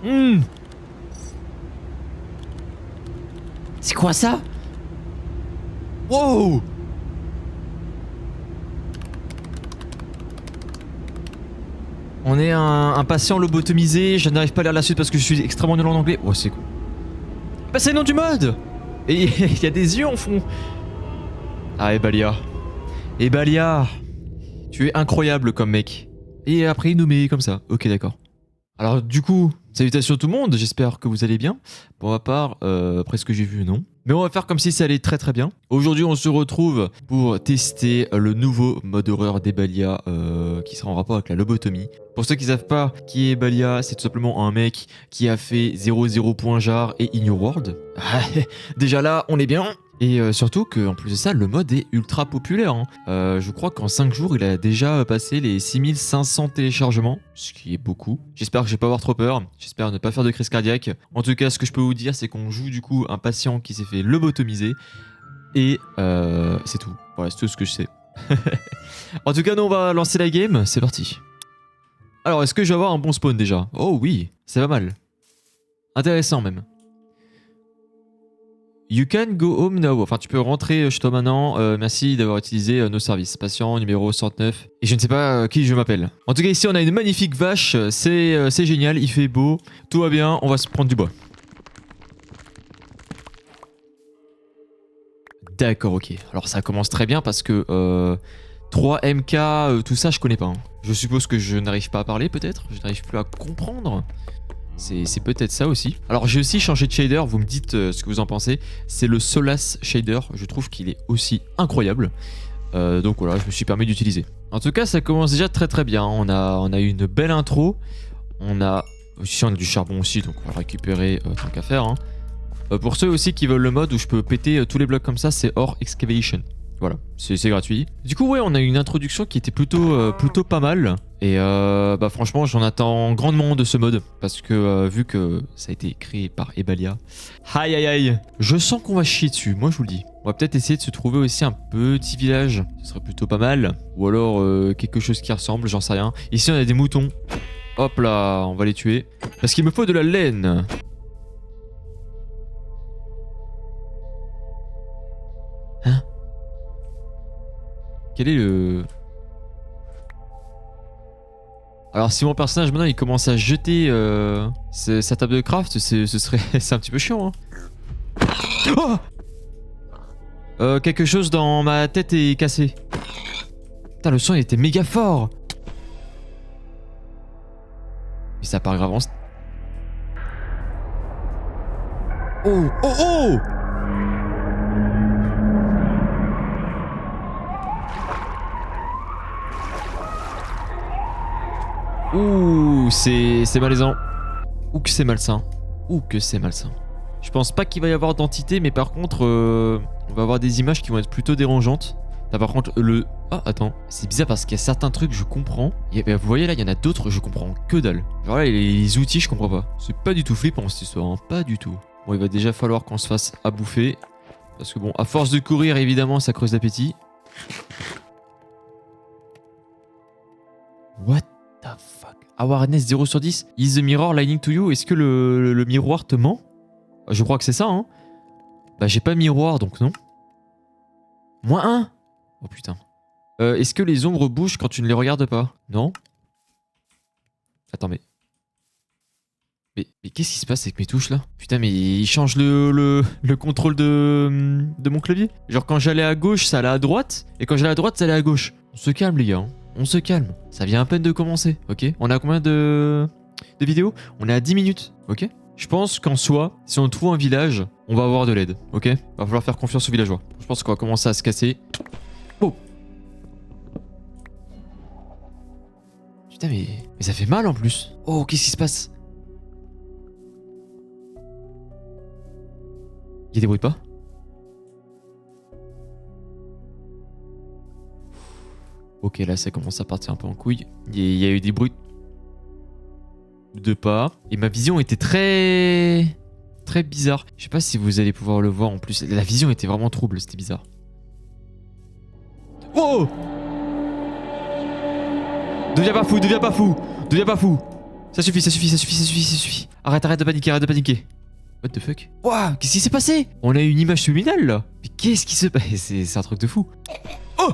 Mmh. C'est quoi ça? Wow! On est un patient lobotomisé, je n'arrive pas à lire la suite parce que je suis extrêmement nul en anglais. Oh, c'est cool. Bah, c'est le nom du mode! Et il y a des yeux en fond. Ah, Ebalia. Ebalia! Tu es incroyable comme mec. Et après, il nous met comme ça. Ok, d'accord. Alors, du coup, salutations tout le monde, j'espère que vous allez bien. Pour ma part, après ce que j'ai vu, non. Mais on va faire comme si ça allait très très bien. Aujourd'hui, on se retrouve pour tester le nouveau mode horreur d'Ebalia qui sera en rapport avec la lobotomie. Pour ceux qui ne savent pas qui est Ebalia, c'est tout simplement un mec qui a fait 00.jar et In Your World. Déjà là, on est bien. Et surtout qu'en plus de ça, le mode est ultra populaire. Hein. Je crois qu'en 5 jours, il a déjà passé les 6500 téléchargements, ce qui est beaucoup. J'espère que je vais pas avoir trop peur, j'espère ne pas faire de crise cardiaque. En tout cas, ce que je peux vous dire, c'est qu'on joue du coup un patient qui s'est fait lobotomiser. Et c'est tout. Voilà, c'est tout ce que je sais. En tout cas, nous, on va lancer la game, c'est parti. Alors, est-ce que je vais avoir un bon spawn déjà? Oh oui, c'est pas mal. Intéressant même. You can go home now. Enfin, tu peux rentrer chez toi maintenant. Merci d'avoir utilisé nos services. Patient numéro 109. Et je ne sais pas qui je m'appelle. En tout cas, ici, on a une magnifique vache. C'est génial. Il fait beau. Tout va bien. On va se prendre du bois. D'accord, ok. Alors, ça commence très bien parce que 3 MK, tout ça, je connais pas. Hein. Je suppose que je n'arrive pas à parler, peut-être. Je n'arrive plus à comprendre. C'est peut-être ça aussi. Alors j'ai aussi changé de shader, vous me dites ce que vous en pensez. C'est le Solace Shader, je trouve qu'il est aussi incroyable. Donc voilà, je me suis permis d'utiliser. En tout cas, ça commence déjà très très bien. On a eu une belle intro. On a du charbon aussi, donc on va le récupérer tant qu'à faire. Hein. Pour ceux aussi qui veulent le mode où je peux péter tous les blocs comme ça, c'est Ore Excavation. Voilà, c'est gratuit. Du coup, ouais, on a une introduction qui était plutôt pas mal. Et bah franchement, j'en attends grandement de ce mode. Parce que vu que ça a été créé par Ebalia. Aïe aïe aïe. Je sens qu'on va chier dessus, moi je vous le dis. On va peut-être essayer de se trouver aussi un petit village. Ce serait plutôt pas mal. Ou alors quelque chose qui ressemble, j'en sais rien. Ici, on a des moutons. Hop là, on va les tuer. Parce qu'il me faut de la laine. Hein? Quel est le... Alors si mon personnage maintenant il commence à jeter sa table de craft, ce serait... c'est un petit peu chiant. Hein. Oh, quelque chose dans ma tête est cassé. Putain, le son il était méga fort. Mais ça part grave en... Oh, oh, oh! Ouh, c'est malaisant. Ouh que c'est malsain. Ouh que c'est malsain. Je pense pas qu'il va y avoir d'entité, mais par contre, on va avoir des images qui vont être plutôt dérangeantes. Là, par contre, le... Ah, attends. C'est bizarre parce qu'il y a certains trucs, je comprends. Vous voyez là, il y en a d'autres, je comprends que dalle. Genre là, les outils, je comprends pas. C'est pas du tout flippant cette histoire, hein. Pas du tout. Bon, il va déjà falloir qu'on se fasse à bouffer. Parce que bon, à force de courir, évidemment, ça creuse l'appétit. What the fuck? Awareness 0 sur 10. Is the mirror lying to you? Est-ce que le miroir te ment? Je crois que c'est ça, hein. Bah, j'ai pas de miroir, donc non. -1. Oh putain. Est-ce que les ombres bougent quand tu ne les regardes pas? Non. Attends, mais qu'est-ce qui se passe avec mes touches, là? Putain, mais il change le contrôle de mon clavier. Genre, quand j'allais à gauche, ça allait à droite. Et quand j'allais à droite, ça allait à gauche. On se calme, les gars, hein. On se calme. Ça vient à peine de commencer, ok? On a combien de vidéos? On est à 10 minutes, ok? Je pense qu'en soi, si on trouve un village, on va avoir de l'aide, ok? Va falloir faire confiance aux villageois. Je pense qu'on va commencer à se casser. Oh! Putain, mais ça fait mal en plus. Oh, qu'est-ce qui se passe? Il y a des bruits de pas? Ok, là ça commence à partir un peu en couille. Il y a eu des bruits de pas. Et ma vision était très bizarre. Je sais pas si vous allez pouvoir le voir en plus. La vision était vraiment trouble, c'était bizarre. Oh! Deviens pas fou, deviens pas fou! Deviens pas fou! Ça suffit, ça suffit, ça suffit, ça suffit, ça suffit. Arrête, arrête de paniquer, arrête de paniquer. What the fuck? Ouah, qu'est-ce qui s'est passé? On a une image subliminale là. Mais qu'est-ce qui se passe? C'est un truc de fou. Oh!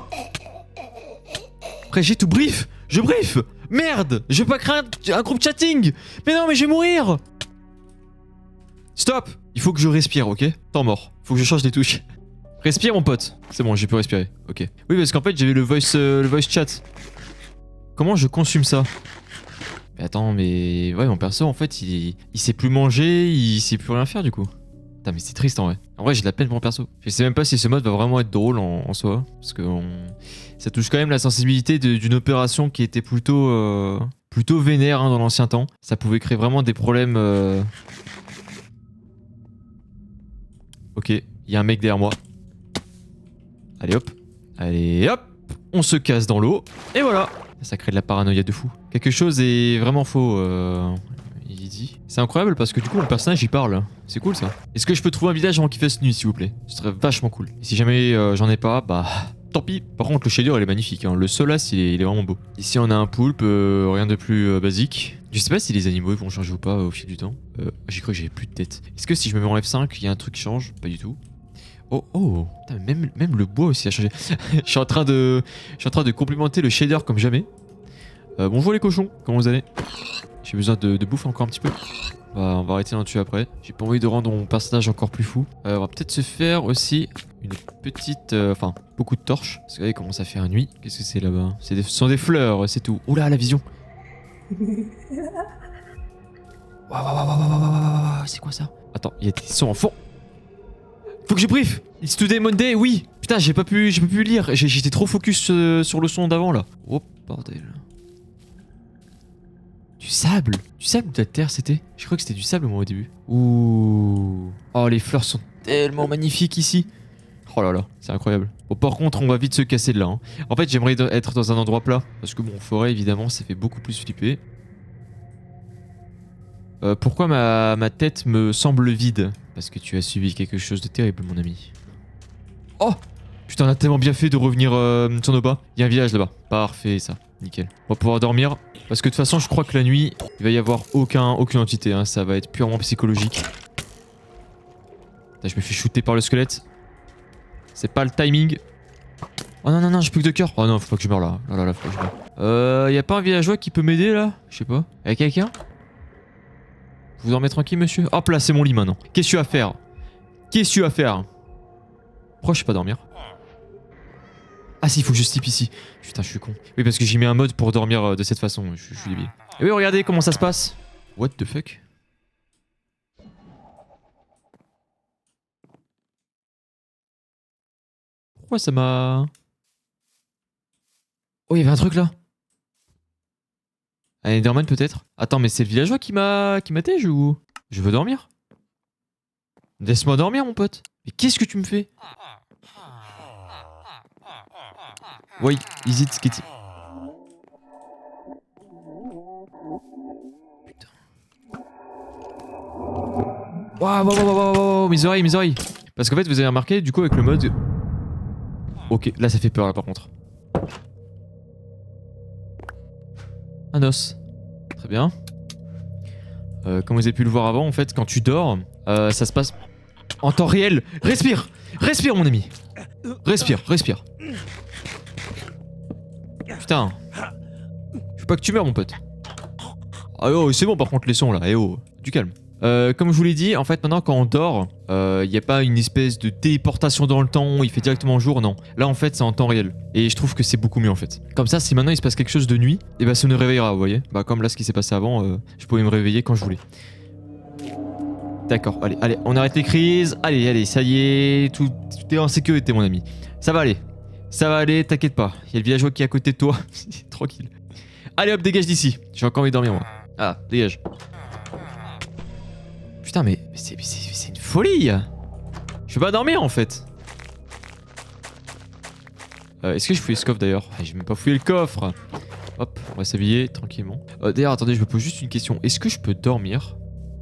Après j'ai tout brief. Je brief. Merde, je vais pas créer un groupe chatting. Mais non, mais je vais mourir. Stop. Il faut que je respire, ok? Temps mort. Faut que je change les touches. Respire mon pote. C'est bon, j'ai pu respirer. Ok. Oui, parce qu'en fait j'avais le voice chat. Comment je consomme ça? Mais attends, mais... Ouais, mon perso, en fait, il sait plus manger, il sait plus rien faire, du coup. Putain, mais c'est triste, en vrai. En vrai, j'ai de la peine pour mon perso. Je sais même pas si ce mode va vraiment être drôle en soi. Parce que ça touche quand même la sensibilité d'une opération qui était plutôt vénère hein, dans l'ancien temps. Ça pouvait créer vraiment des problèmes... Ok, il y a un mec derrière moi. Allez, hop. Allez, hop. On se casse dans l'eau. Et voilà. Ça crée de la paranoïa de fou. Quelque chose est vraiment faux, il dit. C'est incroyable parce que du coup mon personnage il parle. C'est cool ça. Est-ce que je peux trouver un village avant qu'il fasse nuit s'il vous plaît? Ce serait vachement cool. Et si jamais j'en ai pas, bah tant pis. Par contre le shader il est magnifique. Hein. Le Solas il est vraiment beau. Ici on a un poulpe, rien de plus basique. Je sais pas si les animaux ils vont changer ou pas au fil du temps. J'ai cru que j'avais plus de tête. Est-ce que si je me mets en F5 il y a un truc qui change? Pas du tout. Oh oh, putain, même le bois aussi a changé. je suis en train de complimenter le shader comme jamais. Bonjour les cochons, comment vous allez? J'ai besoin de bouffe encore un petit peu. On va arrêter d'en tuer après. J'ai pas envie de rendre mon personnage encore plus fou. On va peut-être se faire aussi une petite... Enfin, beaucoup de torches. Parce que là il commence à faire nuit. Qu'est-ce que c'est là-bas? Ce sont des fleurs, c'est tout. Oula, la vision. Waouh, c'est quoi ça? Attends, il y a des sons en fond. Faut que je brief. It's today Monday, oui. Putain, j'ai pas pu lire. J'étais trop focus sur le son d'avant là. Oh bordel. Du sable? Du sable ou de la terre c'était? Je crois que c'était du sable moi au début. Ouh. Oh les fleurs sont tellement magnifiques ici. Oh là là, c'est incroyable. Bon par contre on va vite se casser de là. Hein. En fait j'aimerais être dans un endroit plat. Parce que bon forêt évidemment ça fait beaucoup plus flipper. Pourquoi ma tête me semble vide? Parce que tu as subi quelque chose de terrible mon ami. Oh putain on a tellement bien fait de revenir sur nos pas. Il y a un village là-bas. Parfait ça, nickel. On va pouvoir dormir. Parce que de toute façon je crois que la nuit il va y avoir aucune entité. Hein. Ça va être purement psychologique. Putain, je me fais shooter par le squelette. C'est pas le timing. Oh non non non j'ai plus que 2 cœurs. Oh non faut pas que je meure là. Oh là là faut pas que je meure. Y a pas un villageois qui peut m'aider là? Je sais pas. Y'a quelqu'un? Vous dormez tranquille monsieur? Hop là c'est mon lit maintenant. Qu'est-ce que tu vas faire? Qu'est-ce que tu vas faire? Pourquoi je sais pas dormir? Ah si, il faut que je sleep ici. Putain, je suis con. Oui, parce que j'ai mis un mode pour dormir de cette façon. Je suis débile. Et oui, regardez comment ça se passe. What the fuck? Pourquoi ça m'a... Oh, il y avait un truc là. Un Enderman peut-être? Attends, mais c'est le villageois qui m'a tège ou... Je veux dormir. Laisse-moi dormir, mon pote. Mais qu'est-ce que tu me fais? Oui, easy skit. Putain. Waouh, mes oreilles. Parce qu'en fait, vous avez remarqué, du coup, avec le mode... Ok, là, ça fait peur, là, par contre. Un os. Très bien. Comme vous avez pu le voir avant, en fait, quand tu dors, ça se passe en temps réel. Respire, mon ami. Respire. Putain. Je veux pas que tu meurs, mon pote. Ah oh, c'est bon, par contre, les sons, là. Eh oh, du calme. Comme je vous l'ai dit, en fait, maintenant, quand on dort, il n'y a pas une espèce de téléportation dans le temps, il fait directement jour, non. Là, en fait, c'est en temps réel. Et je trouve que c'est beaucoup mieux, en fait. Comme ça, si maintenant il se passe quelque chose de nuit, et bah ça nous réveillera, vous voyez. Bah comme là, ce qui s'est passé avant, je pouvais me réveiller quand je voulais. D'accord, allez, on arrête les crises. Allez, ça y est, tout est en sécurité, mon ami. Ça va aller, t'inquiète pas. Il y a le villageois qui est à côté de toi. Tranquille. Allez hop, dégage d'ici. J'ai encore envie de dormir, moi. Ah, dégage. Putain, mais c'est une folie. Je peux pas dormir, en fait. Est-ce que je fouille ce coffre, d'ailleurs? J'ai même pas fouillé le coffre. Hop, on va s'habiller tranquillement. D'ailleurs, attendez, je me pose juste une question. Est-ce que je peux dormir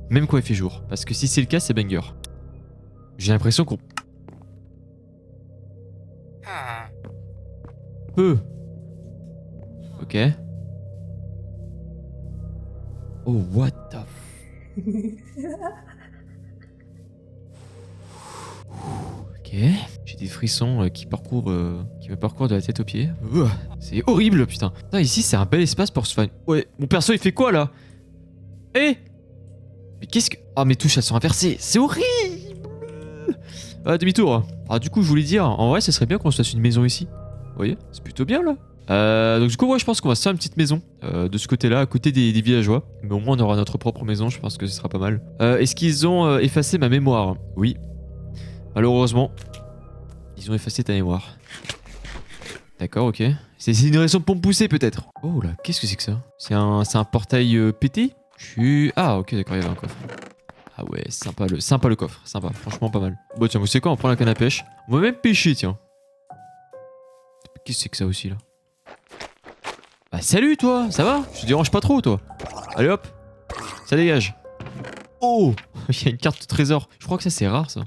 même quand il fait jour? Parce que si c'est le cas, c'est banger. J'ai l'impression qu'on... peut. Ok. Oh, what the... Ok. J'ai des frissons qui me parcourent de la tête aux pieds. C'est horrible, putain. Putain, ici, c'est un bel espace pour se faire... Ouais, mon perso, il fait quoi, là? Eh? Mais qu'est-ce que... Ah, mes touches, elles sont inversées. C'est horrible. Ah, demi-tour. Ah, du coup, je voulais dire, en vrai, ça serait bien qu'on se fasse une maison ici. Vous voyez? C'est plutôt bien, là. Donc du coup, ouais, je pense qu'on va se faire une petite maison de ce côté-là, à côté des villageois. Mais au moins, on aura notre propre maison, je pense que ce sera pas mal. Est-ce qu'ils ont effacé ma mémoire? Oui. Malheureusement, ils ont effacé ta mémoire. D'accord, ok. C'est une raison pour me pousser, peut-être. Oh là, qu'est-ce que c'est que ça? C'est un portail pété? Ah, ok, d'accord, il y avait un coffre. Ah ouais, sympa le coffre, sympa, franchement pas mal. Bon tiens, vous savez quoi, on prend la canne à pêche. On va même pêcher, tiens. Qu'est-ce que c'est que ça aussi, là? Bah salut toi, ça va? Je te dérange pas trop toi. Allez hop, ça dégage. Oh, il y a une carte de trésor. Je crois que ça c'est rare ça.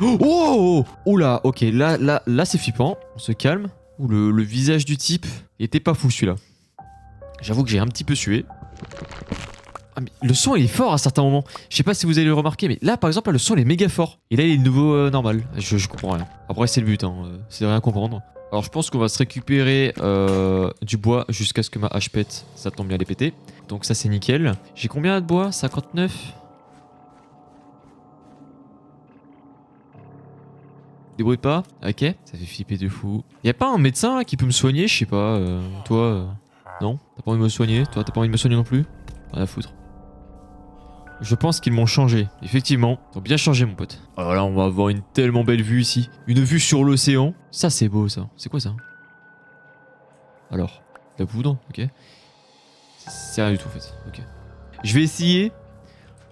Oh, oh là, ok, là c'est flippant. On se calme. Ouh, le visage du type, il était pas fou celui-là. J'avoue que j'ai un petit peu sué. Ah mais le son il est fort à certains moments. Je sais pas si vous allez le remarquer, mais là par exemple là, le son il est méga fort. Et là il est de nouveau normal. Je comprends rien. Après c'est le but, hein. C'est de rien comprendre. Alors je pense qu'on va se récupérer du bois jusqu'à ce que ma hache pète. Ça tombe bien, elle est pétée. Donc ça c'est nickel. J'ai combien de bois? 59. Débrouille pas. Ok. Ça fait flipper de fou. Y'a pas un médecin là qui peut me soigner? Je sais pas. Toi, non? T'as pas envie de me soigner? Toi, t'as pas envie de me soigner non plus? Rien à foutre. Je pense qu'ils m'ont changé. Effectivement, ils ont bien changé mon pote. Alors là, on va avoir une tellement belle vue ici. Une vue sur l'océan. Ça, c'est beau ça. C'est quoi ça? Alors, la poudre, ok. C'est rien du tout en fait, ok. Je vais essayer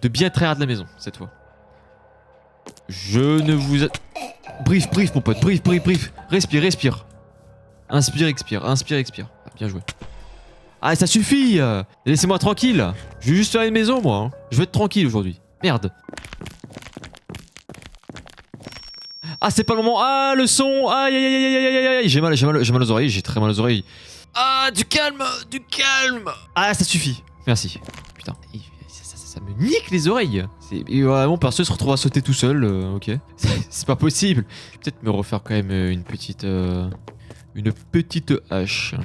de bien trahir de la maison cette fois. Je ne vous... Brief mon pote, brief. Respire. Inspire, expire. Ah, bien joué. Ah, ça suffit! Laissez-moi tranquille! Je vais juste faire une maison, moi. Hein. Je veux être tranquille aujourd'hui. Merde. Ah, c'est pas le moment. Ah, le son! Aïe. J'ai mal aux oreilles. J'ai très mal aux oreilles. Ah, du calme! Ah, ça suffit. Merci. Putain. Ça me nique les oreilles. Mon perso se retrouve à sauter tout seul. Ok. C'est pas possible. Je vais peut-être me refaire quand même une petite hache.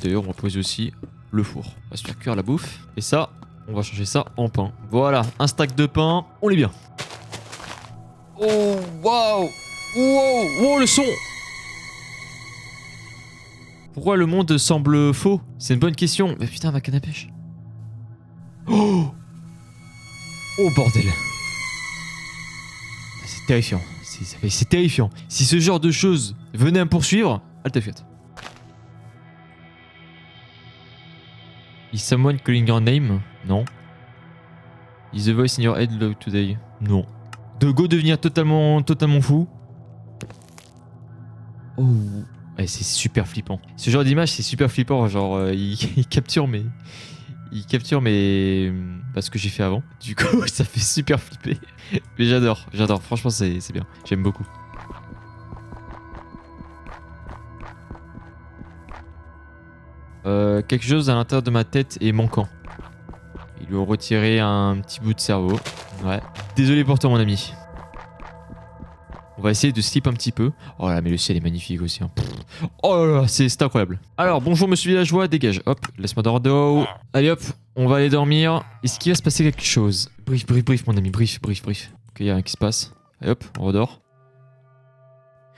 D'ailleurs, on va poser aussi le four. On va se faire cuire la bouffe. Et ça, on va changer ça en pain. Voilà, un stack de pain. On est bien. Oh, waouh! Wow, le son! Pourquoi le monde semble faux? C'est une bonne question. Mais putain, ma canne à pêche. Oh bordel. C'est terrifiant. C'est terrifiant. Si ce genre de choses venait à me poursuivre, halte fiat. Is someone calling your name? Non. Is the voice in your head loud today? Non. De go devenir totalement fou. Oh. Ouais, c'est super flippant. Ce genre d'image, c'est super flippant. Genre, il capture mes... Bah, ce que j'ai fait avant. Du coup, ça fait super flipper. Mais j'adore. Franchement, c'est bien. J'aime beaucoup. Quelque chose à l'intérieur de ma tête est manquant. Ils lui ont retiré un petit bout de cerveau. Ouais. Désolé pour toi, mon ami. On va essayer de slip un petit peu. Oh là, mais le ciel est magnifique aussi. Hein. Oh là là, c'est incroyable. Alors, bonjour monsieur villageois, dégage. Hop, laisse-moi dormir. Allez hop, on va aller dormir. Est-ce qu'il va se passer quelque chose? Brief, mon ami, brief. Ok, y a rien qui se passe. Allez hop, on redort.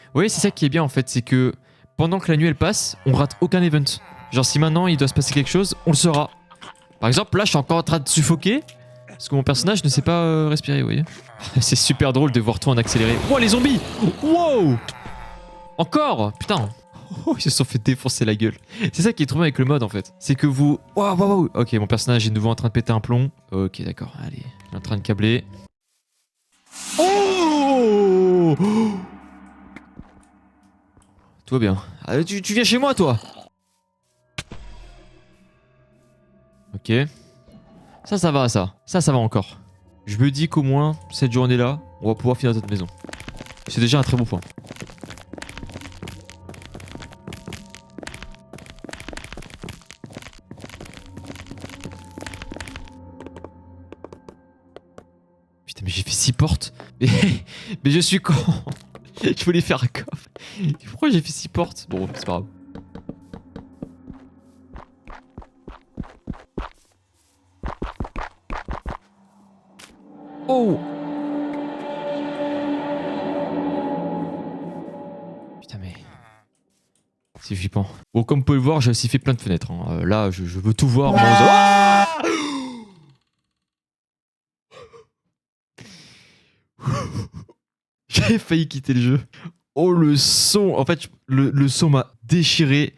Vous voyez, c'est ça qui est bien en fait, c'est que pendant que la nuit elle passe, on rate aucun event. Genre si maintenant il doit se passer quelque chose, on le saura. Par exemple, là je suis encore en train de suffoquer parce que mon personnage ne sait pas respirer, vous voyez. C'est super drôle de voir tout en accéléré. Wow, les zombies! Wow! Encore! Putain! Oh, ils se sont fait défoncer la gueule. C'est ça qui est trop bien avec le mode en fait. C'est que vous... Wow. Ok, mon personnage est de nouveau en train de péter un plomb. Ok, d'accord, allez. Il est en train de câbler. Oh! Tout va bien. Ah, tu viens chez moi, toi? Ok. Ça va, ça. Ça va encore. Je me dis qu'au moins, cette journée-là, on va pouvoir finir notre maison. C'est déjà un très bon point. 6 portes. Mais je suis con. Je voulais faire un coffre. Pourquoi j'ai fait 6 portes? Bon, c'est pas grave. Oh! Putain, mais... c'est flippant. Bon, comme vous pouvez le voir, j'ai aussi fait plein de fenêtres. Hein. Là, je veux tout voir. Ah! J'ai failli quitter le jeu. Oh, le son. En fait, le son m'a déchiré.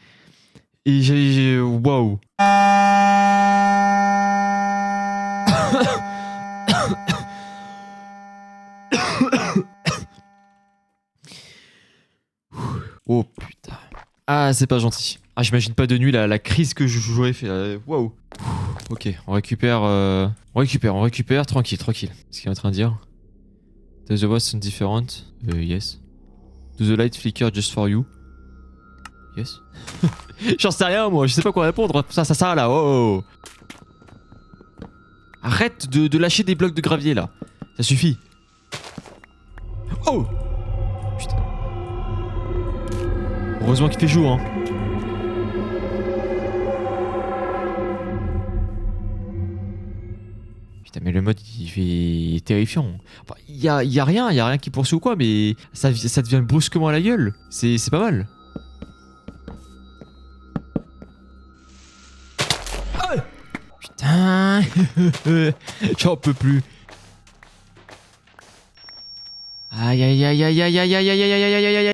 Et j'ai... Waouh. Oh putain. Ah, c'est pas gentil. Ah, j'imagine pas de nuit la crise que j'aurais fait. Waouh. Ok, on récupère, on récupère. Tranquille. Ce qu'il est en train de dire. Does the voice sound different? Yes. Do the light flicker just for you? Yes. J'en sais rien, moi. Je sais pas quoi répondre. Ça, là. Oh. Arrête de lâcher des blocs de gravier, là. Ça suffit. Oh. Putain. Heureusement qu'il fait jour, hein. Putain, mais le mode, il est terrifiant. Enfin, y a rien qui poursuit ou quoi, mais ça devient brusquement à la gueule. C'est pas mal. Oh putain. J'en peux plus. Aïe.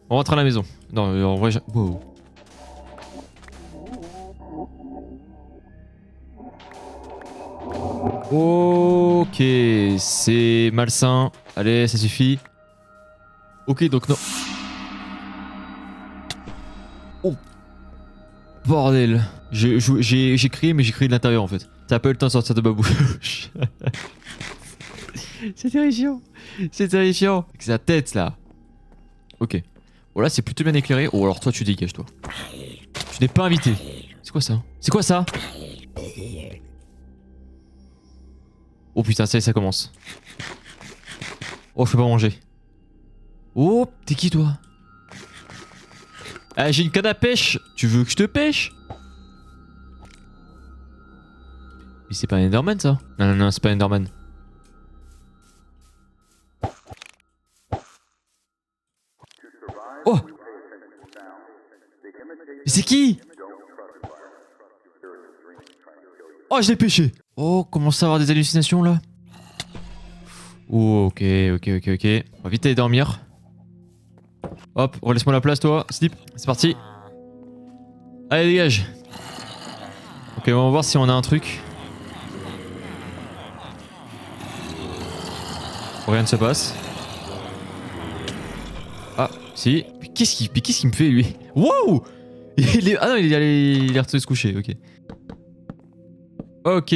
On rentre à la maison. Non, en vrai, wow. Ok, c'est malsain. Allez, ça suffit. Ok, donc non. Oh. Bordel. J'ai crié, mais j'ai crié de l'intérieur en fait. T'as pas eu le temps de sortir de ma bouche. C'est terrifiant. Avec sa tête là. Ok. Bon là c'est plutôt bien éclairé. Oh alors toi tu dégages toi. Tu n'es pas invité. C'est quoi ça? Oh putain ça y est ça commence. Oh je peux pas manger. Oh t'es qui toi? Ah j'ai une canne à pêche. Tu veux que je te pêche? Mais c'est pas un Enderman ça? Non c'est pas un Enderman. Oh! Mais c'est qui? Oh, je l'ai pêché! Oh, commence à avoir des hallucinations là. Oh, ok. On va vite aller dormir. Hop, relaisse-moi la place toi, slip. C'est parti. Allez, dégage. Ok, on va voir si on a un truc. Rien ne se passe. Ah, si. Mais qu'est-ce qu'il me fait lui? Wow! Ah non, il est retourné se coucher, ok. Ok.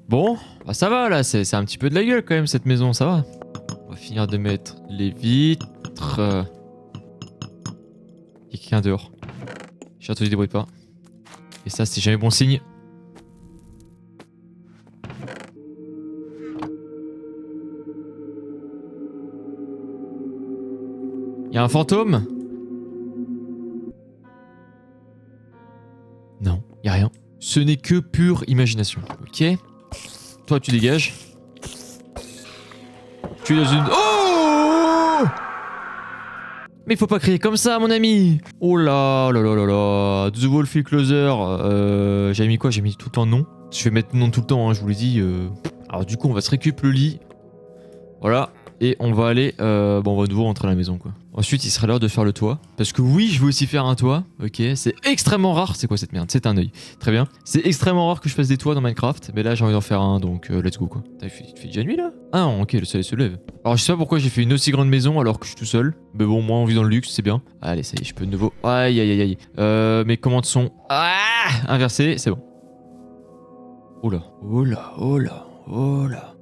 Bon, bah ça va là, c'est un petit peu de la gueule quand même cette maison, ça va. On va finir de mettre les vitres. Il y a quelqu'un dehors. J'ai entendu des bruits pas. Et ça, c'est jamais bon signe. Il y a un fantôme? Non, il y a rien. Ce n'est que pure imagination. Ok. Toi, tu dégages. Tu es dans une... Oh! Mais il faut pas crier comme ça, mon ami. Oh là. The Wolfie Closer. J'avais mis quoi? J'ai mis tout le temps non. Je vais mettre non tout le temps, hein, je vous l'ai dit. Alors du coup, on va se récupérer le lit. Voilà. Et on va aller... bon, on va de nouveau rentrer à la maison, quoi. Ensuite, il sera l'heure de faire le toit. Parce que oui, je veux aussi faire un toit. Ok, c'est extrêmement rare. C'est quoi cette merde? C'est un œil. Très bien. C'est extrêmement rare que je fasse des toits dans Minecraft. Mais là, j'ai envie d'en faire un, donc let's go, quoi. Il fait déjà nuit, là? Ah non, ok, le soleil se lève. Alors, je sais pas pourquoi j'ai fait une aussi grande maison alors que je suis tout seul. Mais bon, moi, on vit dans le luxe, c'est bien. Allez, ça y est, je peux de nouveau... Aïe. Mes commandes sont... Ah, inversées, c'est bon. Oh là.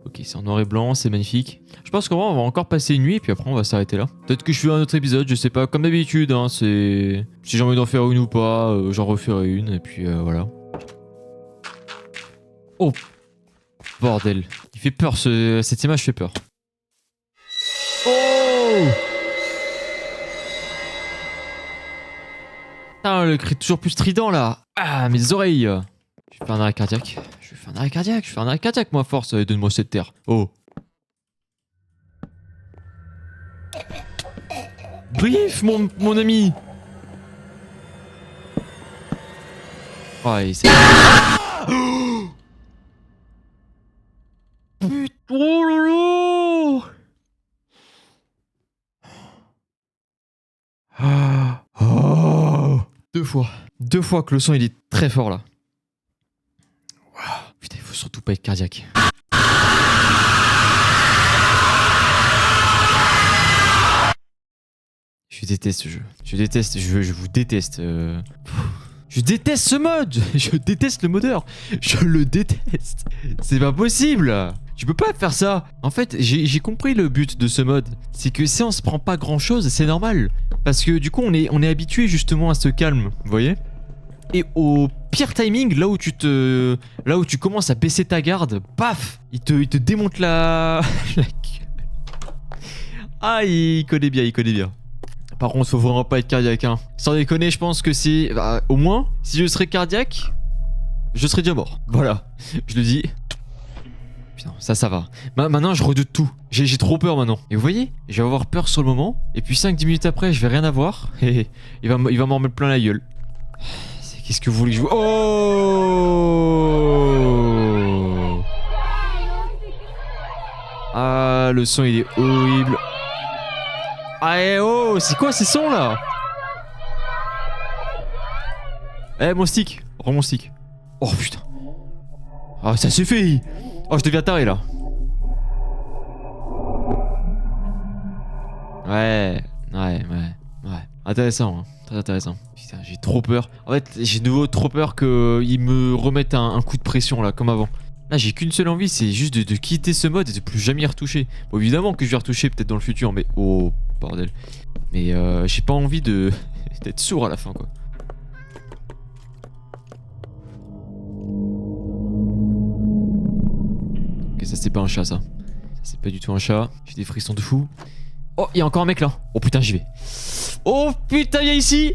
Ok, c'est en noir et blanc, c'est magnifique. Je pense qu'on va encore passer une nuit et puis après on va s'arrêter là. Peut-être que je fais un autre épisode, je sais pas, comme d'habitude, hein, c'est... Si j'ai envie d'en faire une ou pas, j'en referai une et puis voilà. Oh! Bordel. Il fait peur, cette image fait peur. Putain, le cri toujours plus strident là. Ah, mes oreilles. Je vais faire un arrêt cardiaque. Je vais faire un arrêt cardiaque. Je vais faire un arrêt cardiaque, moi, à force. Donne-moi cette terre. Oh. Brief, mon ami. Oh, il s'est... Putain, oh là là. Oh. Deux fois que le son il est très fort là. Wow. Putain, il faut surtout pas être cardiaque. Je déteste ce jeu. Je déteste, je vous déteste. Je déteste ce mode. Je déteste le modeur. Je le déteste. C'est pas possible. Tu peux pas faire ça. En fait, j'ai compris le but de ce mode. C'est que si on se prend pas grand chose, c'est normal. Parce que du coup, on est habitué justement à ce calme. Vous voyez? Et au pire timing, là où tu commences à baisser ta garde, paf, il te démonte la gueule. Ah, il connaît bien, il connaît bien. Par contre, faut vraiment pas être cardiaque, hein. Sans déconner, je pense que c'est... Bah, au moins, si je serais cardiaque, je serais déjà mort. Voilà, je le dis. Putain, ça va. Maintenant, je redoute tout. J'ai trop peur maintenant. Et vous voyez, je vais avoir peur sur le moment. Et puis 5-10 minutes après, je vais rien avoir. Et il va m'en remettre plein la gueule. Qu'est-ce que vous voulez que je... Oh! Ah, le son, il est horrible. Ah, oh, c'est quoi ces sons là? Eh, mon stick. Rends mon stick. Oh putain. Ah, ça suffit. Oh, je deviens taré là. Ouais. Intéressant, hein. Très intéressant. Putain, j'ai trop peur. En fait, j'ai de nouveau trop peur qu'ils me remettent un coup de pression là, comme avant. Là, j'ai qu'une seule envie, c'est juste de quitter ce mode et de plus jamais y retoucher. Bon, évidemment que je vais y retoucher peut-être dans le futur, mais... Oh, bordel. Mais j'ai pas envie de... d'être sourd à la fin, quoi. Ok, ça c'est pas un chat, ça. Ça c'est pas du tout un chat. J'ai des frissons de fou. Oh, il y a encore un mec là. Oh putain, j'y vais. Oh putain, il y a ici.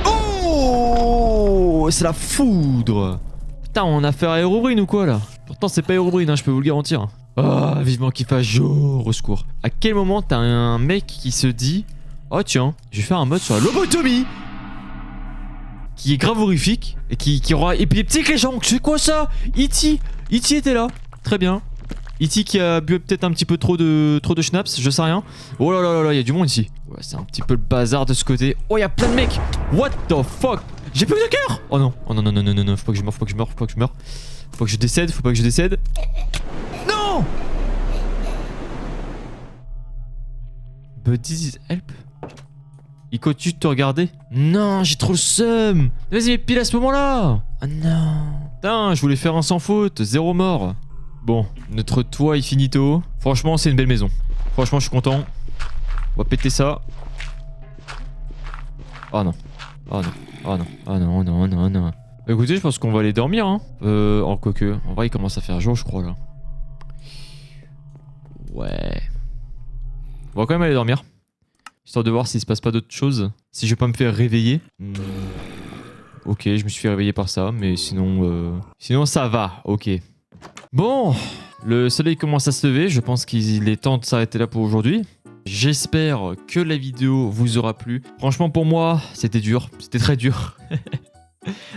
Oh, c'est la foudre. Putain, on a affaire à Herobrine ou quoi là? Pourtant c'est pas Herobrine, hein, je peux vous le garantir. Ah, vivement qu'il fasse jour, au secours. À quel moment t'as un mec qui se dit: oh tiens, je vais faire un mode sur la lobotomie, qui est grave horrifique et qui aura épileptique les gens. C'est quoi ça? E.T. était là. Très bien. E.T. qui a bu peut-être un petit peu trop de schnapps, je sais rien. Oh là là là, il y a du monde ici. Ouais, c'est un petit peu le bazar de ce côté. Oh, il y a plein de mecs. What the fuck? J'ai plus de cœur. Oh non, oh non, non, non, non, non, faut pas que je meure, faut que je décède, faut pas que je décède. Non. But this is help. Il continue de te regarder. Non, j'ai trop le seum. Vas-y, mais pile à ce moment-là. Ah non. Putain, je voulais faire un sans faute, 0 mort. Bon, notre toit est finito. Franchement, c'est une belle maison. Franchement, je suis content. On va péter ça. Oh non. Oh non. Oh non. Oh non, non, non, non. Écoutez, je pense qu'on va aller dormir, hein. En quoique. En vrai, il commence à faire jour, je crois, là. Ouais. On va quand même aller dormir. Histoire de voir s'il se passe pas d'autres choses. Si je vais pas me faire réveiller. Ok, je me suis fait réveiller par ça, mais sinon... Sinon, ça va. Ok. Bon, le soleil commence à se lever, je pense qu'il est temps de s'arrêter là pour aujourd'hui. J'espère que la vidéo vous aura plu. Franchement pour moi, c'était dur, c'était très dur.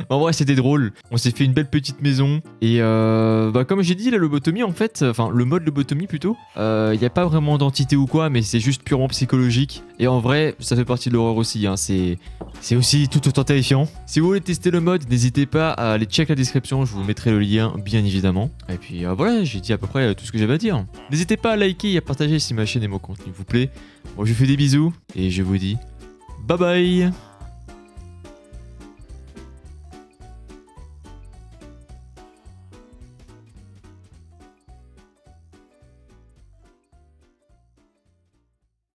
En vrai c'était drôle, on s'est fait une belle petite maison. Et bah, comme j'ai dit, la lobotomie en fait, enfin le mode lobotomie plutôt, il n'y a pas vraiment d'entité ou quoi, mais c'est juste purement psychologique. Et en vrai, ça fait partie de l'horreur aussi, hein. C'est aussi tout autant terrifiant. Si vous voulez tester le mode, n'hésitez pas à aller check la description, je vous mettrai le lien bien évidemment. Et puis voilà, j'ai dit à peu près tout ce que j'avais à dire. N'hésitez pas à liker et à partager si ma chaîne et mon contenu vous plaît. Bon, je vous fais des bisous et je vous dis bye bye.